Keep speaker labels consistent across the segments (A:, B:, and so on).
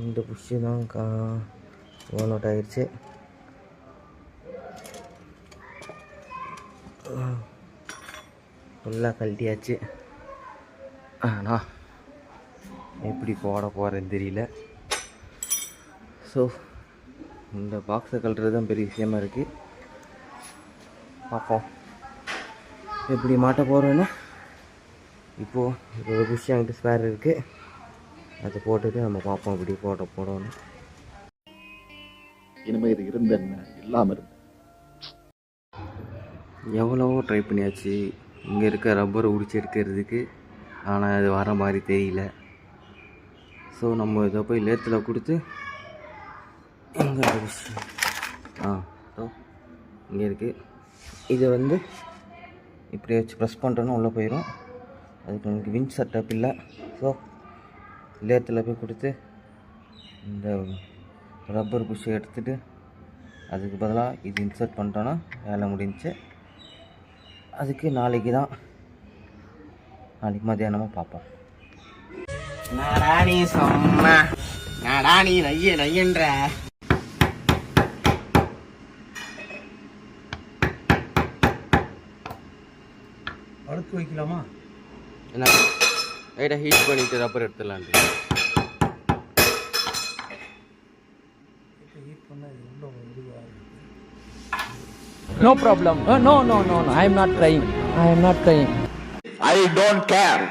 A: இந்த புஷ் தான் own out ஆயிடுச்சு. ஃபுல்லாக கழட்டியாச்சு. ஆனால் எப்படி போட போகிறேன்னு தெரியல. ஸோ இந்த பாக்ஸை கழட்டுறது தான் பெரிய விஷயமா இருக்குது. பார்ப்போம் எப்படி மாட்ட போகிறோன்னு. இப்போது ஒரு புஷ் என்கிட்ட ஸ்பேர் இருக்குது, அதை போட்டுட்டு நம்ம பார்ப்போம் எப்படி போடணும்.
B: இனிமேல் இது இருந்தேன்னு இல்லாமல் இருந்தேன்.
A: எவ்வளவோ ட்ரை பண்ணியாச்சு இங்கே இருக்க ரப்பரை உடிச்சு எடுக்கிறதுக்கு, ஆனால் அது வர மாதிரி தெரியல. ஸோ நம்ம இதை போய் லேத்தில் கொடுத்து இங்கே இங்கே இருக்குது. இதை வந்து இப்படி வச்சு ப்ரெஸ் பண்ணுறோன்னா உள்ளே போயிடும். அதுக்கு எனக்கு வின் செட்டப் இல்லை. ஸோ லேத்தில் போய் கொடுத்து இந்த ரப்பர் புஷ் எடுத்துகிட்டு அதுக்கு பதிலாக இது இன்சர்ட் பண்ணிட்டோன்னா வேலை முடிஞ்சிச்சு. அதுக்கு நாளைக்கு மத்தியானமாக பார்ப்போம்.
C: நாடா நீ சொன்னா நாடா நீ நையன்ற
B: அடுத்து வைக்கலாமா?
A: என்ன லைட்டாக ஹீட் பண்ணிவிட்டு rubber எடுத்துடலான்ட்டு.
D: No problem. No. I am not trying. I don't care.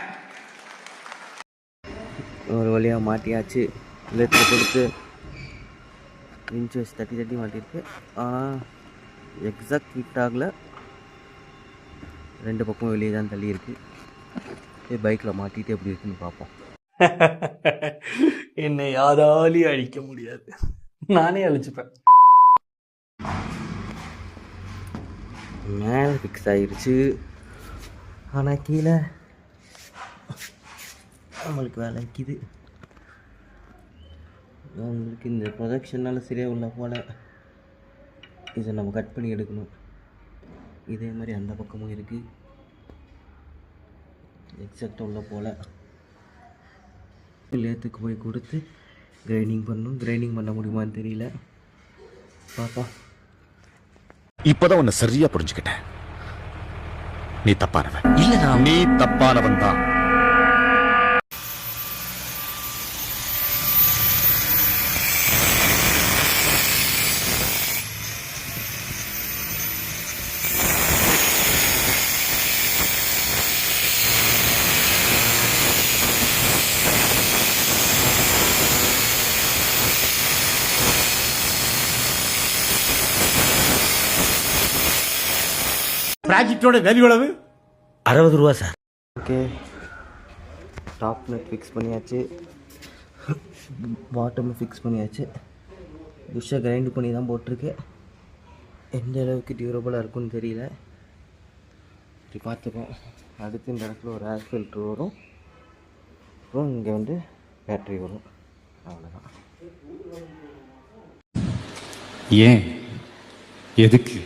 A: ஒரு வழியாக மாட்டியாச்சு. லேத்தில் கொடுத்து இன்ச்சு வச்சு தட்டி மாட்டியிருக்கு. ஆனால் எக்ஸாக்ட் ஹீட் ஆகலை, ரெண்டு பக்கம் வெளியே தான் தள்ளி இருக்குது. பைக்கில் மாட்டிட்டு எப்படி இருக்குன்னு பார்ப்போம்.
E: என்னை யாராலையும் அழிக்க முடியாது, நானே அழிச்சுப்பேன்.
A: மேலே ஃபிக்ஸ் ஆகிருச்சு, ஆனால் கீழே நம்மளுக்கு வேலை வைக்கிது. நம்மளுக்கு இந்த ப்ரொஜெக்ஷனால் சரியாக உள்ள போல் இதை நம்ம கட் பண்ணி எடுக்கணும். இதே மாதிரி அந்த பக்கமும் இருக்குது, எக்ஸாக்டாக உள்ள போல். லேத்துக்கு போய் கொடுத்து கிரைண்டிங் பண்ணணும். கிரைண்டிங் பண்ண முடியுமான்னு தெரியல, பார்ப்போம்.
B: இப்பதான் உன்னை சரியா புரிஞ்சுக்கிட்டேன். நீ தப்பானவன் இல்ல, நீ தப்பானவன் தான். ப்ராஜெக்டோட வேல்யூ எவ்வளவு?
A: 60 ரூபா sir. Okay, top net fix பண்ணியாச்சு, பாட்டம் ஃபிக்ஸ் பண்ணியாச்சு. புஷ்ஷை கிரைண்ட் பண்ணி தான் போட்டிருக்கேன். எந்த அளவுக்கு டியூரபுளாக இருக்குன்னு தெரியல, இப்படி பார்த்துப்போம். அடுத்து இந்த இடத்துல ஒரு ஏர் ஃபில்ட்ரு வரும், அப்புறம் இங்கே வந்து பேட்ரி வரும், அவ்வளோதான்.
B: ஏன் எதுக்கு?